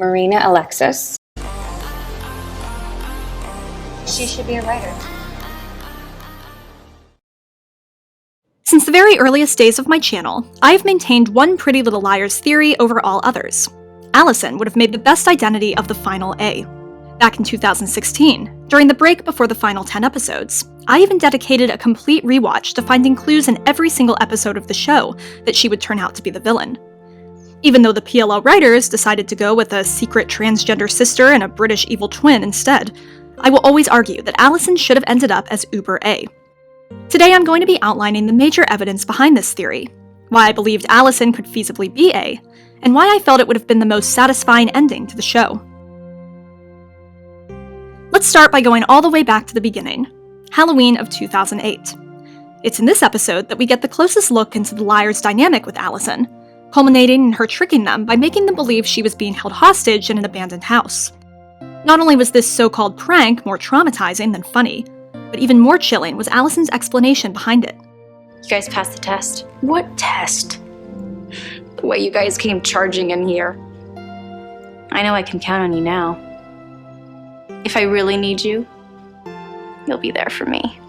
Marina Alexis. She should be a writer. Since the very earliest days of my channel, I have maintained one Pretty Little Liars theory over all others. Alison would have made the best identity of the final A. Back in 2016, during the break before the final 10 episodes, I even dedicated a complete rewatch to finding clues in every single episode of the show that she would turn out to be the villain. Even though the PLL writers decided to go with a secret transgender sister and a British evil twin instead, I will always argue that Alison should have ended up as Uber A. Today I'm going to be outlining the major evidence behind this theory, why I believed Alison could feasibly be A, and why I felt it would have been the most satisfying ending to the show. Let's start by going all the way back to the beginning, Halloween of 2008. It's in this episode that we get the closest look into the liars' dynamic with Alison, culminating in her tricking them by making them believe she was being held hostage in an abandoned house. Not only was this so-called prank more traumatizing than funny, but even more chilling was Alison's explanation behind it. You guys passed the test. What test? The way you guys came charging in here. I know I can count on you now. If I really need you, you'll be there for me.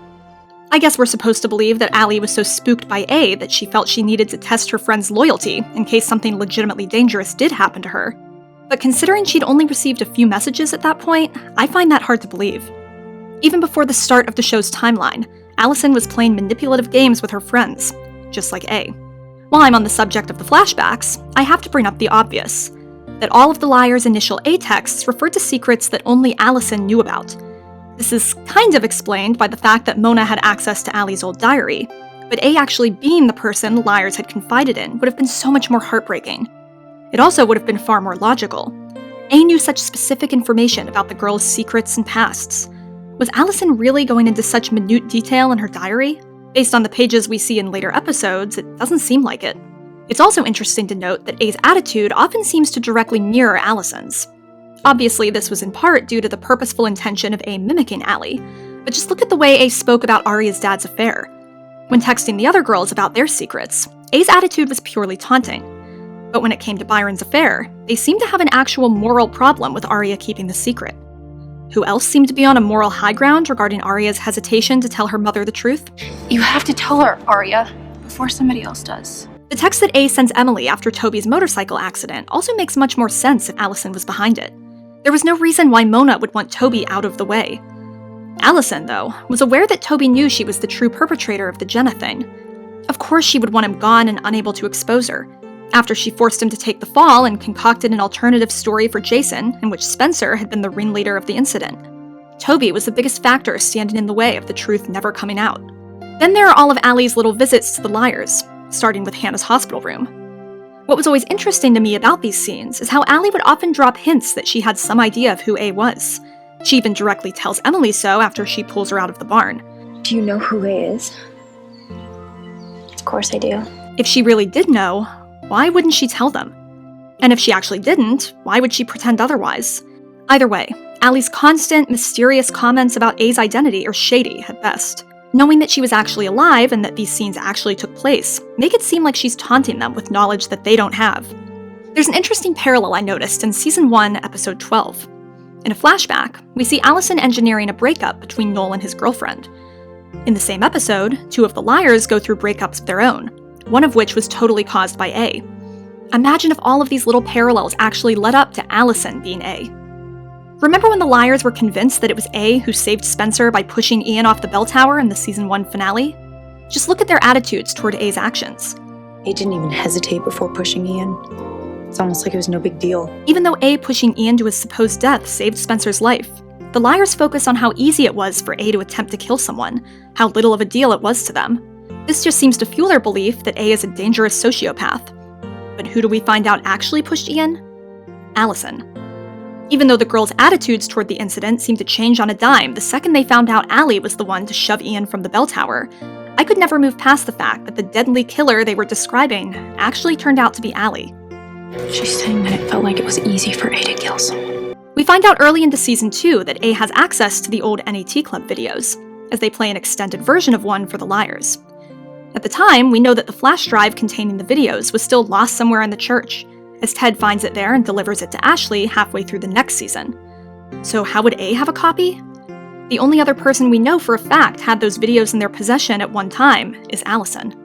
I guess we're supposed to believe that Allie was so spooked by A that she felt she needed to test her friend's loyalty in case something legitimately dangerous did happen to her. But considering she'd only received a few messages at that point, I find that hard to believe. Even before the start of the show's timeline, Alison was playing manipulative games with her friends, just like A. While I'm on the subject of the flashbacks, I have to bring up the obvious, that all of the liars' initial A texts referred to secrets that only Alison knew about. This is kind of explained by the fact that Mona had access to Allie's old diary, but A actually being the person the liars had confided in would have been so much more heartbreaking. It also would have been far more logical. A knew such specific information about the girl's secrets and pasts. Was Alison really going into such minute detail in her diary? Based on the pages we see in later episodes, it doesn't seem like it. It's also interesting to note that A's attitude often seems to directly mirror Alison's. Obviously, this was in part due to the purposeful intention of A mimicking Allie, but just look at the way A spoke about Arya's dad's affair. When texting the other girls about their secrets, A's attitude was purely taunting. But when it came to Byron's affair, they seemed to have an actual moral problem with Arya keeping the secret. Who else seemed to be on a moral high ground regarding Arya's hesitation to tell her mother the truth? You have to tell her, Arya, before somebody else does. The text that A sends Emily after Toby's motorcycle accident also makes much more sense if Alison was behind it. There was no reason why Mona would want Toby out of the way. Alison, though, was aware that Toby knew she was the true perpetrator of the Jenna thing. Of course she would want him gone and unable to expose her, after she forced him to take the fall and concocted an alternative story for Jason in which Spencer had been the ringleader of the incident. Toby was the biggest factor standing in the way of the truth never coming out. Then there are all of Allie's little visits to the liars, starting with Hannah's hospital room. What was always interesting to me about these scenes is how Allie would often drop hints that she had some idea of who A was. She even directly tells Emily so after she pulls her out of the barn. Do you know who A is? Of course I do. If she really did know, why wouldn't she tell them? And if she actually didn't, why would she pretend otherwise? Either way, Allie's constant, mysterious comments about A's identity are shady at best. Knowing that she was actually alive and that these scenes actually took place make it seem like she's taunting them with knowledge that they don't have. There's an interesting parallel I noticed in Season 1, Episode 12. In a flashback, we see Alison engineering a breakup between Noel and his girlfriend. In the same episode, two of the liars go through breakups of their own, one of which was totally caused by A. Imagine if all of these little parallels actually led up to Alison being A. Remember when the liars were convinced that it was A who saved Spencer by pushing Ian off the bell tower in the Season 1 finale? Just look at their attitudes toward A's actions. A didn't even hesitate before pushing Ian. It's almost like it was no big deal. Even though A pushing Ian to his supposed death saved Spencer's life, the liars focus on how easy it was for A to attempt to kill someone, how little of a deal it was to them. This just seems to fuel their belief that A is a dangerous sociopath. But who do we find out actually pushed Ian? Alison. Even though the girls' attitudes toward the incident seemed to change on a dime the second they found out Allie was the one to shove Ian from the bell tower, I could never move past the fact that the deadly killer they were describing actually turned out to be Allie. She's saying that it felt like it was easy for A to kill someone. We find out early into Season 2 that A has access to the old NAT Club videos, as they play an extended version of one for the liars. At the time, we know that the flash drive containing the videos was still lost somewhere in the church, as Ted finds it there and delivers it to Ashley halfway through the next season. So how would A have a copy? The only other person we know for a fact had those videos in their possession at one time is Alison.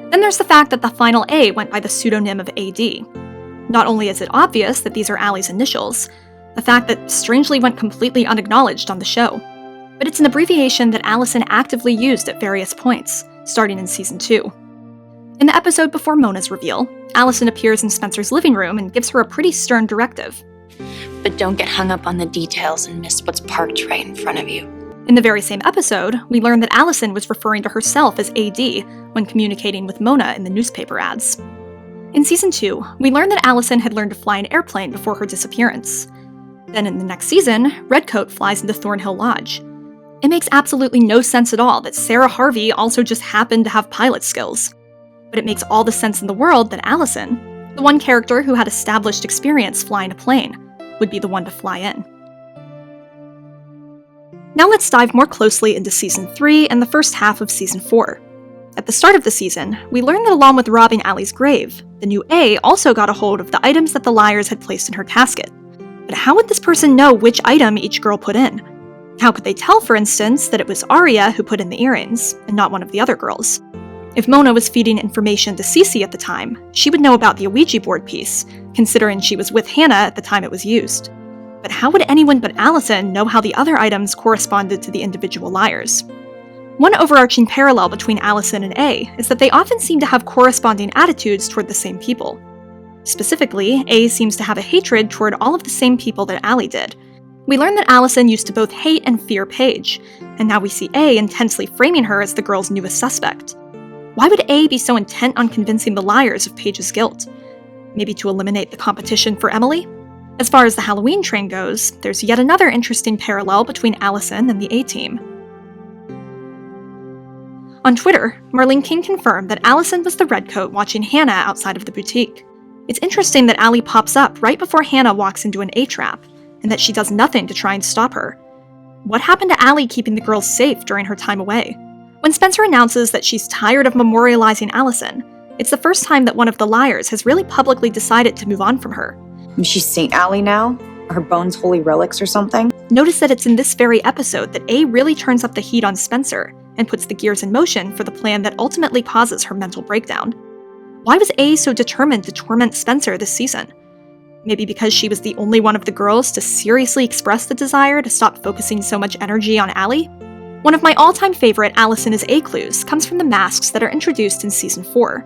Then there's the fact that the final A went by the pseudonym of AD. Not only is it obvious that these are Allie's initials, a fact that strangely went completely unacknowledged on the show, but it's an abbreviation that Alison actively used at various points, starting in Season 2. In the episode before Mona's reveal, Alison appears in Spencer's living room and gives her a pretty stern directive. But don't get hung up on the details and miss what's parked right in front of you. In the very same episode, we learn that Alison was referring to herself as AD when communicating with Mona in the newspaper ads. In Season 2, we learn that Alison had learned to fly an airplane before her disappearance. Then in the next season, Redcoat flies into Thornhill Lodge. It makes absolutely no sense at all that Sarah Harvey also just happened to have pilot skills. But it makes all the sense in the world that Alison, the one character who had established experience flying a plane, would be the one to fly in. Now let's dive more closely into Season 3 and the first half of Season 4. At the start of the season, we learn that along with robbing Allie's grave, the new A also got a hold of the items that the liars had placed in her casket. But how would this person know which item each girl put in? How could they tell, for instance, that it was Aria who put in the earrings, and not one of the other girls? If Mona was feeding information to Cece at the time, she would know about the Ouija board piece, considering she was with Hannah at the time it was used. But how would anyone but Alison know how the other items corresponded to the individual liars? One overarching parallel between Alison and A is that they often seem to have corresponding attitudes toward the same people. Specifically, A seems to have a hatred toward all of the same people that Allie did. We learn that Alison used to both hate and fear Paige, and now we see A intensely framing her as the girl's newest suspect. Why would A be so intent on convincing the liars of Paige's guilt? Maybe to eliminate the competition for Emily? As far as the Halloween train goes, there's yet another interesting parallel between Alison and the A-Team. On Twitter, Marlene King confirmed that Alison was the redcoat watching Hannah outside of the boutique. It's interesting that Allie pops up right before Hannah walks into an A-trap, and that she does nothing to try and stop her. What happened to Allie keeping the girls safe during her time away? When Spencer announces that she's tired of memorializing Alison, it's the first time that one of the liars has really publicly decided to move on from her. Is she Saint Allie now? Are her bones holy relics or something? Notice that it's in this very episode that A really turns up the heat on Spencer and puts the gears in motion for the plan that ultimately causes her mental breakdown. Why was A so determined to torment Spencer this season? Maybe because she was the only one of the girls to seriously express the desire to stop focusing so much energy on Allie? One of my all-time favorite Alison is A clues comes from the masks that are introduced in Season 4.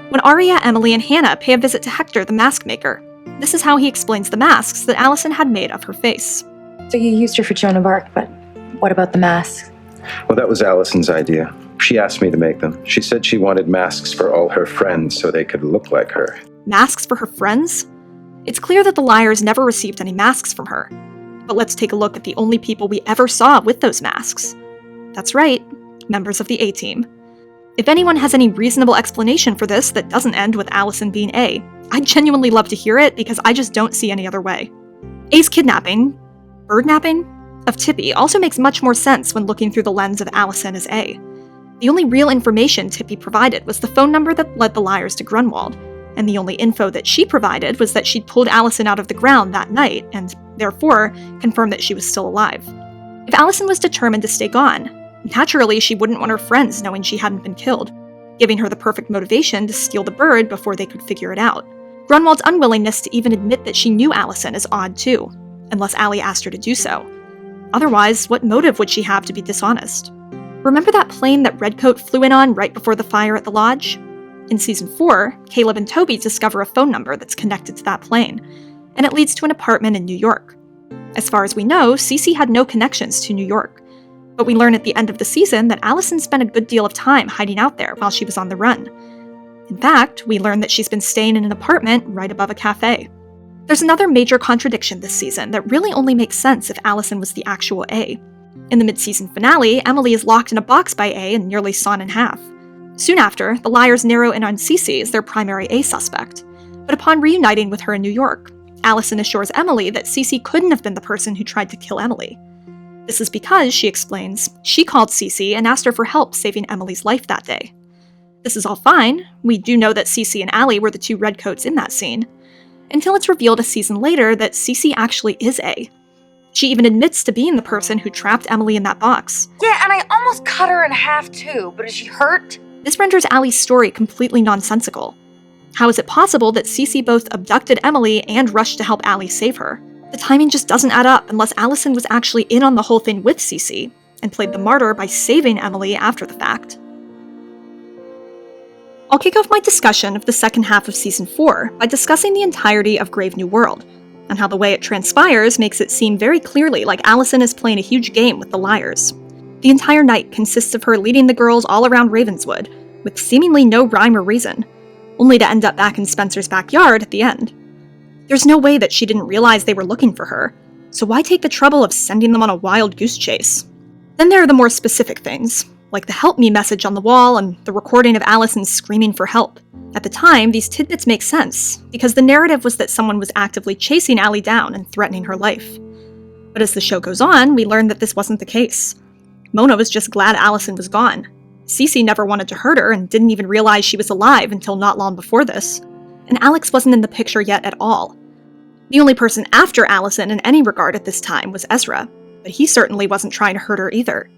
When Aria, Emily, and Hannah pay a visit to Hector the mask maker, this is how he explains the masks that Alison had made of her face. So you used her for Joan of Arc, but what about the masks? Well, that was Alison's idea. She asked me to make them. She said she wanted masks for all her friends so they could look like her. Masks for her friends? It's clear that the liars never received any masks from her. But let's take a look at the only people we ever saw with those masks. That's right, members of the A-Team. If anyone has any reasonable explanation for this that doesn't end with Alison being A, I'd genuinely love to hear it because I just don't see any other way. A's kidnapping, birdnapping, of Tippy also makes much more sense when looking through the lens of Alison as A. The only real information Tippy provided was the phone number that led the liars to Grunwald, and the only info that she provided was that she'd pulled Alison out of the ground that night and, therefore, confirmed that she was still alive. If Alison was determined to stay gone, naturally she wouldn't want her friends knowing she hadn't been killed, giving her the perfect motivation to steal the bird before they could figure it out. Grunwald's unwillingness to even admit that she knew Alison is odd too, unless Allie asked her to do so. Otherwise, what motive would she have to be dishonest? Remember that plane that Redcoat flew in on right before the fire at the lodge? In Season 4, Caleb and Toby discover a phone number that's connected to that plane, and it leads to an apartment in New York. As far as we know, Cece had no connections to New York, but we learn at the end of the season that Alison spent a good deal of time hiding out there while she was on the run. In fact, we learn that she's been staying in an apartment right above a cafe. There's another major contradiction this season that really only makes sense if Alison was the actual A. In the mid-season finale, Emily is locked in a box by A and nearly sawn in half. Soon after, the liars narrow in on Cece as their primary A suspect. But upon reuniting with her in New York, Alison assures Emily that Cece couldn't have been the person who tried to kill Emily. This is because, she explains, she called Cece and asked her for help saving Emily's life that day. This is all fine. We do know that Cece and Allie were the two redcoats in that scene. until it's revealed a season later that Cece actually is A. She even admits to being the person who trapped Emily in that box. Yeah, and I almost cut her in half too, but is she hurt? This renders Allie's story completely nonsensical. How is it possible that Cece both abducted Emily and rushed to help Allie save her? The timing just doesn't add up unless Alison was actually in on the whole thing with Cece, and played the martyr by saving Emily after the fact. I'll kick off my discussion of the second half of Season 4 by discussing the entirety of Grave New World, and how the way it transpires makes it seem very clearly like Alison is playing a huge game with the liars. The entire night consists of her leading the girls all around Ravenswood, with seemingly no rhyme or reason, only to end up back in Spencer's backyard at the end. There's no way that she didn't realize they were looking for her, so why take the trouble of sending them on a wild goose chase? Then there are the more specific things, like the help me message on the wall and the recording of Alison screaming for help. At the time, these tidbits make sense, because the narrative was that someone was actively chasing Allie down and threatening her life. But as the show goes on, we learn that this wasn't the case. Mona was just glad Alison was gone. Cece never wanted to hurt her and didn't even realize she was alive until not long before this. And Alex wasn't in the picture yet at all. The only person after Alison in any regard at this time was Ezra, but he certainly wasn't trying to hurt her either.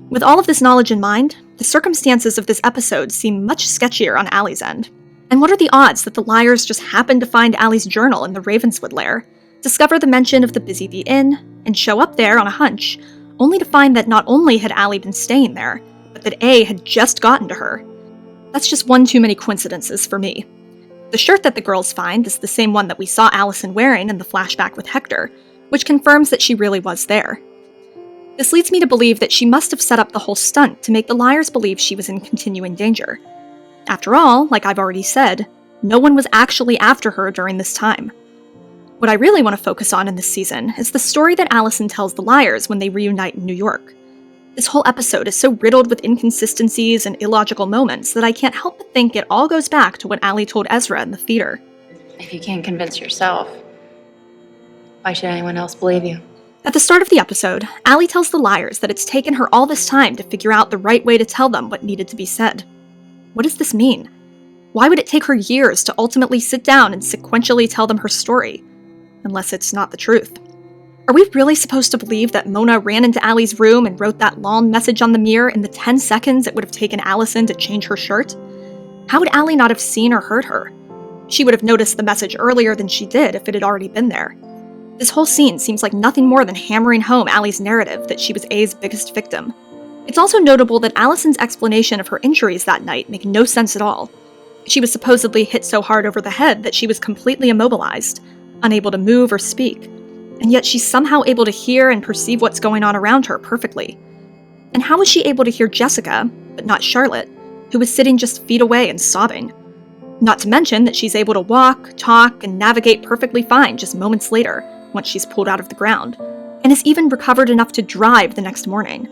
With all of this knowledge in mind, the circumstances of this episode seem much sketchier on Allie's end. And what are the odds that the liars just happened to find Allie's journal in the Ravenswood lair, discover the mention of the Busy Bee Inn, and show up there on a hunch, only to find that not only had Allie been staying there, but that A had just gotten to her? That's just one too many coincidences for me. The shirt that the girls find is the same one that we saw Alison wearing in the flashback with Hector, which confirms that she really was there. This leads me to believe that she must have set up the whole stunt to make the liars believe she was in continuing danger. After all, like I've already said, no one was actually after her during this time. What I really want to focus on in this season is the story that Alison tells the liars when they reunite in New York. This whole episode is so riddled with inconsistencies and illogical moments that I can't help but think it all goes back to what Allie told Ezra in the theater. If you can't convince yourself, why should anyone else believe you? At the start of the episode, Allie tells the liars that it's taken her all this time to figure out the right way to tell them what needed to be said. What does this mean? Why would it take her years to ultimately sit down and sequentially tell them her story? Unless it's not the truth. Are we really supposed to believe that Mona ran into Allie's room and wrote that long message on the mirror in the 10 seconds it would have taken Alison to change her shirt? How would Allie not have seen or heard her? She would have noticed the message earlier than she did if it had already been there. This whole scene seems like nothing more than hammering home Allie's narrative that she was A's biggest victim. It's also notable that Alison's explanation of her injuries that night make no sense at all. She was supposedly hit so hard over the head that she was completely immobilized, unable to move or speak, and yet she's somehow able to hear and perceive what's going on around her perfectly. And how was she able to hear Jessica, but not Charlotte, who was sitting just feet away and sobbing? Not to mention that she's able to walk, talk, and navigate perfectly fine just moments later, once she's pulled out of the ground, and is even recovered enough to drive the next morning.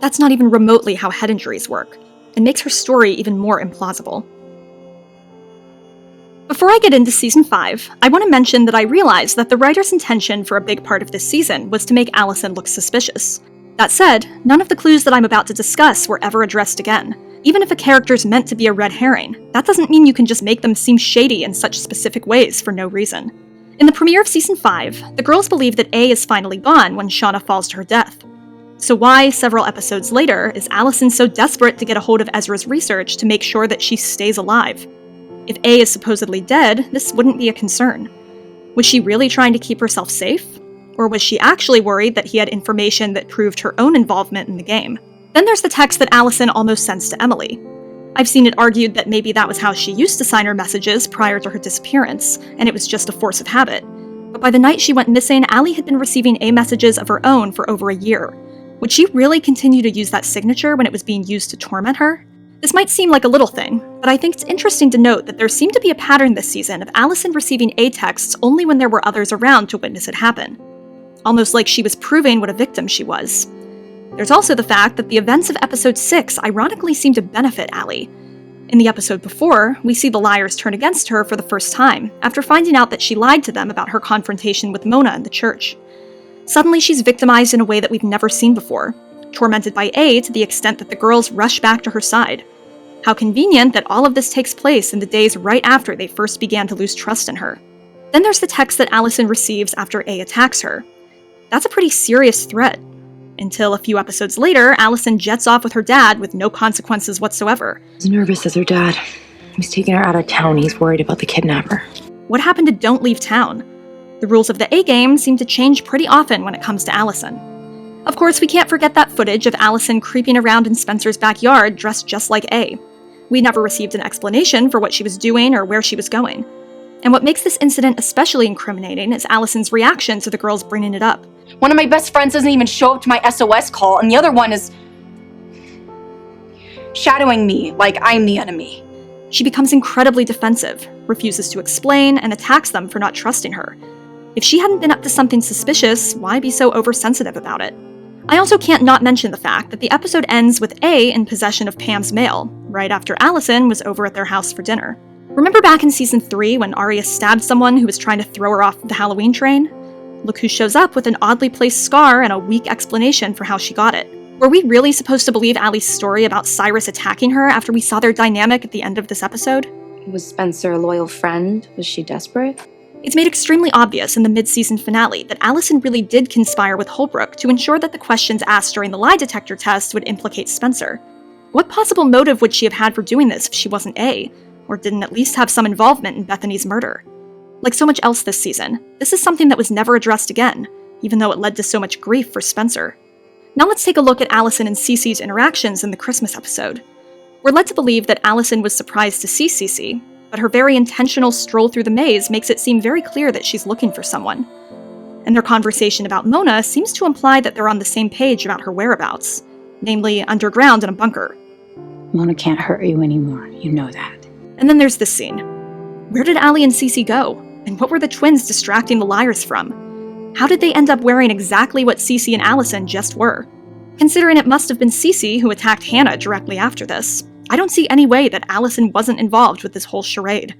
That's not even remotely how head injuries work, and makes her story even more implausible. Before I get into Season 5, I want to mention that I realized that the writer's intention for a big part of this season was to make Alison look suspicious. That said, none of the clues that I'm about to discuss were ever addressed again. Even if a character's meant to be a red herring, that doesn't mean you can just make them seem shady in such specific ways for no reason. In the premiere of Season 5, the girls believe that A is finally gone when Shauna falls to her death. So why, several episodes later, is Alison so desperate to get a hold of Ezra's research to make sure that she stays alive? If A is supposedly dead, this wouldn't be a concern. Was she really trying to keep herself safe? Or was she actually worried that he had information that proved her own involvement in the game? Then there's the text that Alison almost sends to Emily. I've seen it argued that maybe that was how she used to sign her messages prior to her disappearance, and it was just a force of habit. But by the night she went missing, Allie had been receiving A messages of her own for over a year. Would she really continue to use that signature when it was being used to torment her? This might seem like a little thing, but I think it's interesting to note that there seemed to be a pattern this season of Alison receiving A texts only when there were others around to witness it happen. Almost like she was proving what a victim she was. There's also the fact that the events of episode 6 ironically seem to benefit Allie. In the episode before, we see the liars turn against her for the first time, after finding out that she lied to them about her confrontation with Mona in the church. Suddenly she's victimized in a way that we've never seen before, tormented by A to the extent that the girls rush back to her side. How convenient that all of this takes place in the days right after they first began to lose trust in her. Then there's the text that Alison receives after A attacks her. That's a pretty serious threat. Until a few episodes later, Alison jets off with her dad with no consequences whatsoever. He's nervous as her dad. He's taking her out of town. He's worried about the kidnapper. What happened to Don't Leave Town? The rules of the A game seem to change pretty often when it comes to Alison. Of course, we can't forget that footage of Alison creeping around in Spencer's backyard dressed just like A. We never received an explanation for what she was doing or where she was going. And what makes this incident especially incriminating is Alison's reaction to the girls bringing it up. One of my best friends doesn't even show up to my SOS call, and the other one is shadowing me like I'm the enemy. She becomes incredibly defensive, refuses to explain, and attacks them for not trusting her. If she hadn't been up to something suspicious, why be so oversensitive about it? I also can't not mention the fact that the episode ends with A in possession of Pam's mail, right after Alison was over at their house for dinner. Remember back in season 3 when Arya stabbed someone who was trying to throw her off the Halloween train? Look who shows up with an oddly placed scar and a weak explanation for how she got it. Were we really supposed to believe Allie's story about Cyrus attacking her after we saw their dynamic at the end of this episode? Was Spencer a loyal friend? Was she desperate? It's made extremely obvious in the mid-season finale that Alison really did conspire with Holbrook to ensure that the questions asked during the lie detector test would implicate Spencer. What possible motive would she have had for doing this if she wasn't A, or didn't at least have some involvement in Bethany's murder? Like so much else this season, this is something that was never addressed again, even though it led to so much grief for Spencer. Now let's take a look at Alison and Cece's interactions in the Christmas episode. We're led to believe that Alison was surprised to see Cece, but her very intentional stroll through the maze makes it seem very clear that she's looking for someone. And their conversation about Mona seems to imply that they're on the same page about her whereabouts, namely underground in a bunker. Mona can't hurt you anymore, you know that. And then there's this scene. Where did Allie and Cece go? And what were the twins distracting the liars from? How did they end up wearing exactly what Cece and Alison just were? Considering it must have been Cece who attacked Hannah directly after this, I don't see any way that Alison wasn't involved with this whole charade.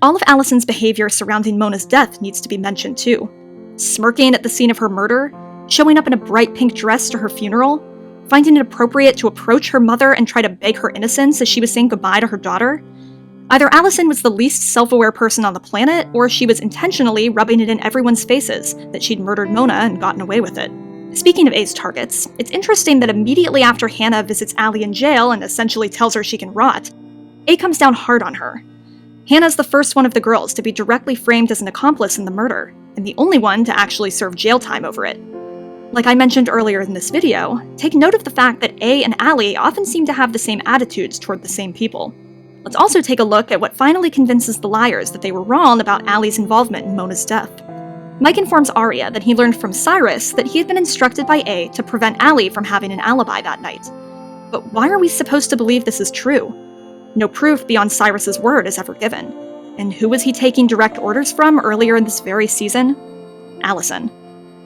All of Alison's behavior surrounding Mona's death needs to be mentioned too. Smirking at the scene of her murder, showing up in a bright pink dress to her funeral, finding it appropriate to approach her mother and try to beg her innocence as she was saying goodbye to her daughter. Either Alison was the least self-aware person on the planet, or she was intentionally rubbing it in everyone's faces that she'd murdered Mona and gotten away with it. Speaking of A's targets, it's interesting that immediately after Hannah visits Allie in jail and essentially tells her she can rot, A comes down hard on her. Hannah's the first one of the girls to be directly framed as an accomplice in the murder, and the only one to actually serve jail time over it. Like I mentioned earlier in this video, take note of the fact that A and Allie often seem to have the same attitudes toward the same people. Let's also take a look at what finally convinces the liars that they were wrong about Allie's involvement in Mona's death. Mike informs Arya that he learned from Cyrus that he had been instructed by A to prevent Allie from having an alibi that night. But why are we supposed to believe this is true? No proof beyond Cyrus's word is ever given. And who was he taking direct orders from earlier in this very season? Alison.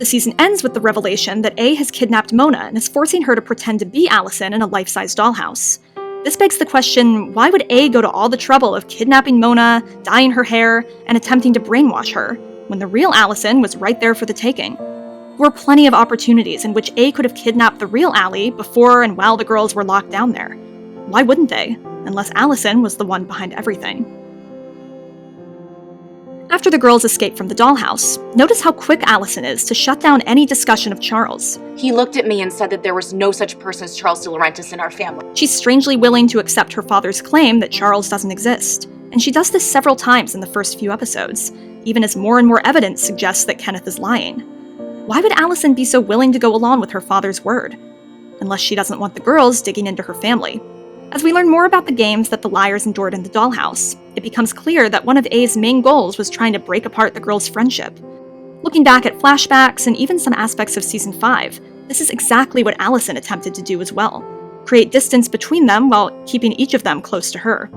The season ends with the revelation that A has kidnapped Mona and is forcing her to pretend to be Alison in a life-size dollhouse. This begs the question, why would A go to all the trouble of kidnapping Mona, dyeing her hair, and attempting to brainwash her, when the real Alison was right there for the taking? There were plenty of opportunities in which A could have kidnapped the real Allie before and while the girls were locked down there. Why wouldn't they? Unless Alison was the one behind everything. After the girls escape from the dollhouse, notice how quick Alison is to shut down any discussion of Charles. He looked at me and said that there was no such person as Charles de Laurentiis in our family. She's strangely willing to accept her father's claim that Charles doesn't exist, and she does this several times in the first few episodes, even as more and more evidence suggests that Kenneth is lying. Why would Alison be so willing to go along with her father's word? Unless she doesn't want the girls digging into her family. As we learn more about the games that the liars endured in the dollhouse, it becomes clear that one of A's main goals was trying to break apart the girls' friendship. Looking back at flashbacks and even some aspects of Season 5, this is exactly what Alison attempted to do as well. Create distance between them while keeping each of them close to her.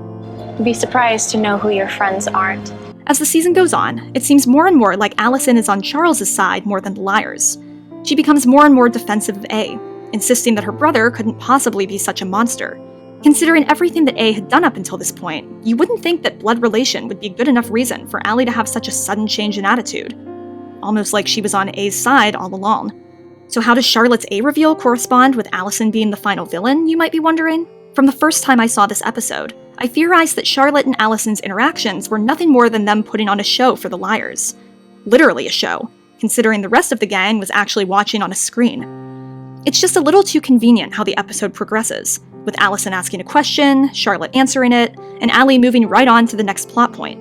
You'd be surprised to know who your friends aren't. As the season goes on, it seems more and more like Alison is on Charles's side more than the liars. She becomes more and more defensive of A, insisting that her brother couldn't possibly be such a monster. Considering everything that A had done up until this point, you wouldn't think that blood relation would be good enough reason for Allie to have such a sudden change in attitude. Almost like she was on A's side all along. So how does Charlotte's A reveal correspond with Alison being the final villain, you might be wondering? From the first time I saw this episode, I theorized that Charlotte and Alison's interactions were nothing more than them putting on a show for the liars. Literally a show, considering the rest of the gang was actually watching on a screen. It's just a little too convenient how the episode progresses, with Alison asking a question, Charlotte answering it, and Allie moving right on to the next plot point.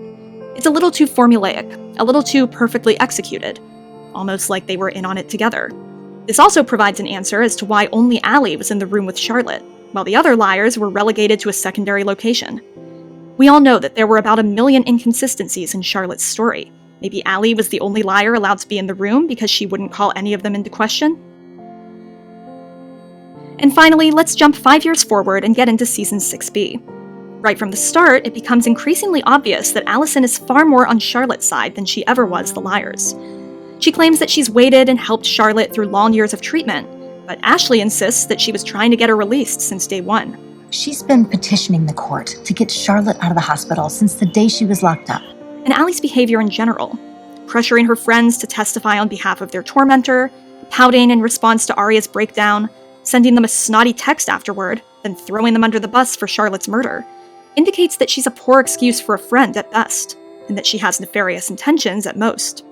It's a little too formulaic, a little too perfectly executed, almost like they were in on it together. This also provides an answer as to why only Allie was in the room with Charlotte, while the other liars were relegated to a secondary location. We all know that there were about 1 million inconsistencies in Charlotte's story. Maybe Allie was the only liar allowed to be in the room because she wouldn't call any of them into question? And finally, let's jump 5 years forward and get into Season 6B. Right from the start, it becomes increasingly obvious that Alison is far more on Charlotte's side than she ever was the liars. She claims that she's waited and helped Charlotte through long years of treatment, but Ashley insists that she was trying to get her released since day one. She's been petitioning the court to get Charlotte out of the hospital since the day she was locked up. And Allie's behavior in general, pressuring her friends to testify on behalf of their tormentor, pouting in response to Arya's breakdown, sending them a snotty text afterward, then throwing them under the bus for Charlotte's murder, indicates that she's a poor excuse for a friend at best, and that she has nefarious intentions at most.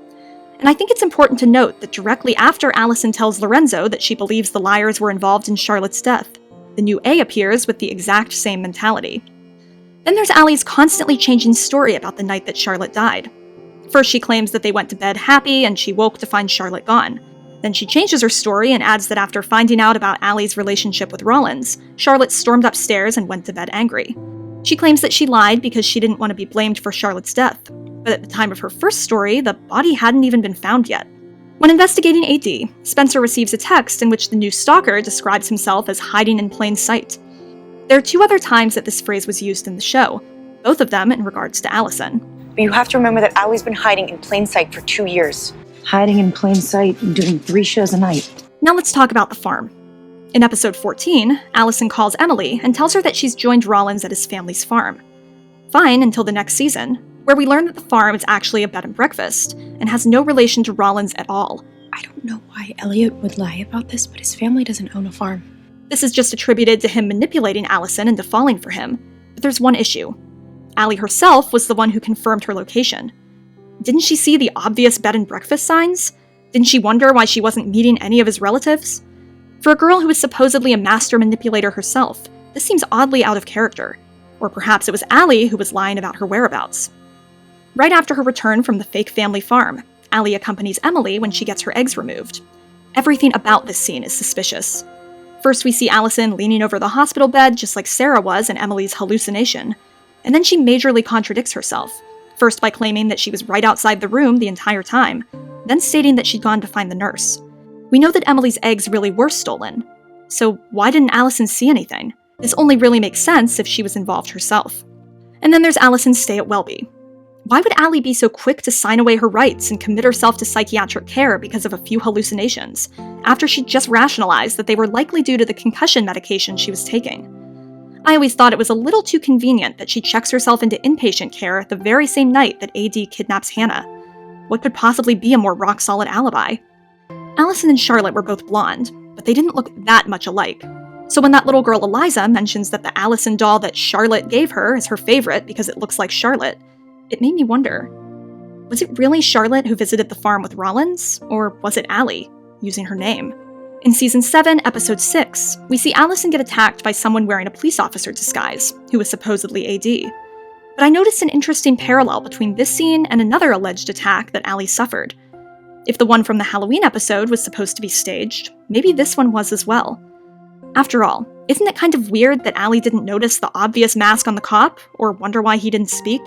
And I think it's important to note that directly after Alison tells Lorenzo that she believes the liars were involved in Charlotte's death, the new A appears with the exact same mentality. Then there's Allie's constantly changing story about the night that Charlotte died. First she claims that they went to bed happy and she woke to find Charlotte gone. Then she changes her story and adds that after finding out about Allie's relationship with Rollins, Charlotte stormed upstairs and went to bed angry. She claims that she lied because she didn't want to be blamed for Charlotte's death, but at the time of her first story, the body hadn't even been found yet. When investigating AD, Spencer receives a text in which the new stalker describes himself as hiding in plain sight. There are 2 other times that this phrase was used in the show, both of them in regards to Alison. But you have to remember that Allie's been hiding in plain sight for 2 years. Hiding in plain sight and doing 3 shows a night. Now let's talk about the farm. In episode 14, Alison calls Emily and tells her that she's joined Rollins at his family's farm. Fine until the next season, where we learn that the farm is actually a bed and breakfast, and has no relation to Rollins at all. I don't know why Elliot would lie about this, but his family doesn't own a farm. This is just attributed to him manipulating Alison into falling for him, but there's one issue. Allie herself was the one who confirmed her location. Didn't she see the obvious bed and breakfast signs? Didn't she wonder why she wasn't meeting any of his relatives? For a girl who is supposedly a master manipulator herself, this seems oddly out of character. Or perhaps it was Allie who was lying about her whereabouts. Right after her return from the fake family farm, Allie accompanies Emily when she gets her eggs removed. Everything about this scene is suspicious. First we see Alison leaning over the hospital bed just like Sarah was in Emily's hallucination, and then she majorly contradicts herself, first by claiming that she was right outside the room the entire time, then stating that she'd gone to find the nurse. We know that Emily's eggs really were stolen, so why didn't Alison see anything? This only really makes sense if she was involved herself. And then there's Alison's stay at Welby. Why would Allie be so quick to sign away her rights and commit herself to psychiatric care because of a few hallucinations, after she'd just rationalized that they were likely due to the concussion medication she was taking? I always thought it was a little too convenient that she checks herself into inpatient care the very same night that AD kidnaps Hannah. What could possibly be a more rock-solid alibi? Alison and Charlotte were both blonde, but they didn't look that much alike. So when that little girl Eliza mentions that the Alison doll that Charlotte gave her is her favorite because it looks like Charlotte, it made me wonder, was it really Charlotte who visited the farm with Rollins, or was it Allie, using her name? In Season 7, Episode 6, we see Alison get attacked by someone wearing a police officer disguise, who was supposedly AD. But I noticed an interesting parallel between this scene and another alleged attack that Allie suffered. If the one from the Halloween episode was supposed to be staged, maybe this one was as well. After all, isn't it kind of weird that Allie didn't notice the obvious mask on the cop, or wonder why he didn't speak?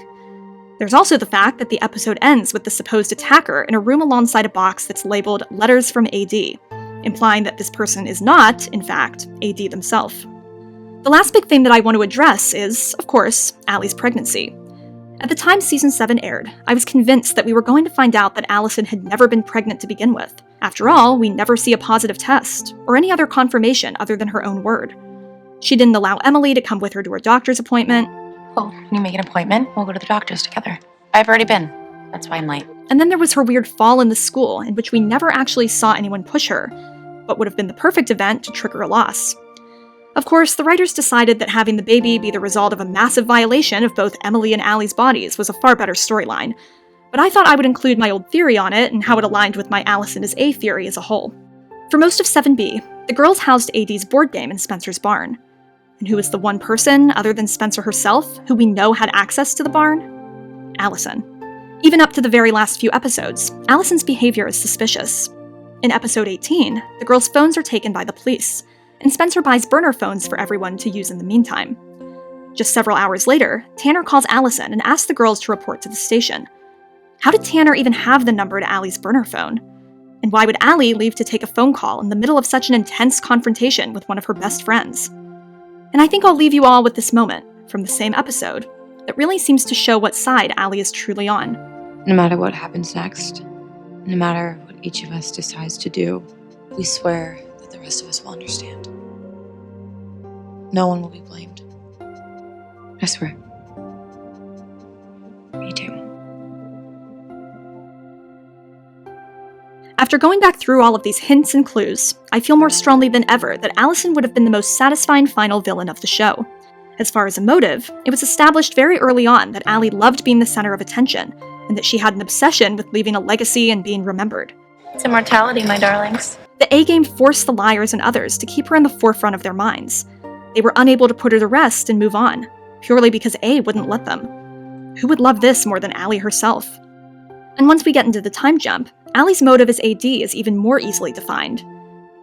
There's also the fact that the episode ends with the supposed attacker in a room alongside a box that's labeled Letters from AD, implying that this person is not, in fact, AD themselves. The last big thing that I want to address is, of course, Allie's pregnancy. At the time Season 7 aired, I was convinced that we were going to find out that Alison had never been pregnant to begin with. After all, we never see a positive test, or any other confirmation other than her own word. She didn't allow Emily to come with her to her doctor's appointment. Oh, can you make an appointment? We'll go to the doctor's together. I've already been. That's why I'm late. And then there was her weird fall in the school, in which we never actually saw anyone push her, but would have been the perfect event to trigger a loss. Of course, the writers decided that having the baby be the result of a massive violation of both Emily and Allie's bodies was a far better storyline, but I thought I would include my old theory on it and how it aligned with my Alison is A theory as a whole. For most of 7B, the girls housed AD's board game in Spencer's barn. And who was the one person, other than Spencer herself, who we know had access to the barn? Alison. Even up to the very last few episodes, Alison's behavior is suspicious. In episode 18, the girls' phones are taken by the police, and Spencer buys burner phones for everyone to use in the meantime. Just several hours later, Tanner calls Alison and asks the girls to report to the station. How did Tanner even have the number to Allie's burner phone? And why would Allie leave to take a phone call in the middle of such an intense confrontation with one of her best friends? And I think I'll leave you all with this moment from the same episode that really seems to show what side Allie is truly on. No matter what happens next, no matter what each of us decides to do, we swear that the rest of us will understand. No one will be blamed. I swear. Me too. After going back through all of these hints and clues, I feel more strongly than ever that Alison would have been the most satisfying final villain of the show. As far as a motive, it was established very early on that Allie loved being the center of attention, and that she had an obsession with leaving a legacy and being remembered. It's immortality, my darlings. The A-game forced the liars and others to keep her in the forefront of their minds. They were unable to put her to rest and move on, purely because A wouldn't let them. Who would love this more than Allie herself? And once we get into the time jump, Allie's motive as AD is even more easily defined.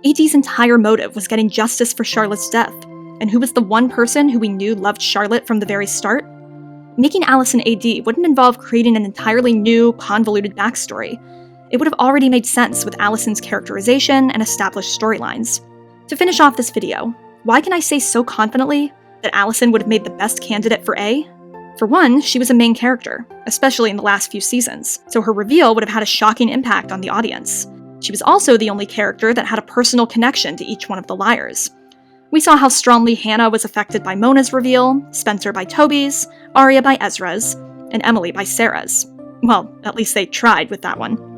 AD's entire motive was getting justice for Charlotte's death, and who was the one person who we knew loved Charlotte from the very start? Making Alison AD wouldn't involve creating an entirely new, convoluted backstory. It would have already made sense with Alison's characterization and established storylines. To finish off this video, why can I say so confidently that Alison would have made the best candidate for A? For one, she was a main character, especially in the last few seasons, so her reveal would have had a shocking impact on the audience. She was also the only character that had a personal connection to each one of the liars. We saw how strongly Hannah was affected by Mona's reveal, Spencer by Toby's, Arya by Ezra's, and Emily by Sarah's. Well, at least they tried with that one.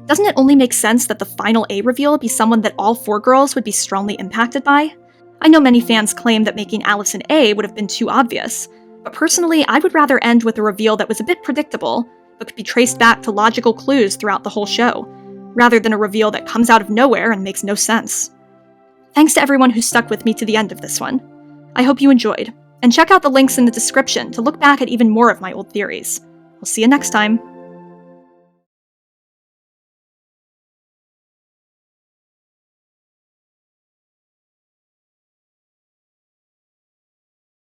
Doesn't it only make sense that the final A reveal be someone that all 4 girls would be strongly impacted by? I know many fans claim that making Alison A would have been too obvious, but personally, I would rather end with a reveal that was a bit predictable, but could be traced back to logical clues throughout the whole show, rather than a reveal that comes out of nowhere and makes no sense. Thanks to everyone who stuck with me to the end of this one. I hope you enjoyed, and check out the links in the description to look back at even more of my old theories. I'll see you next time.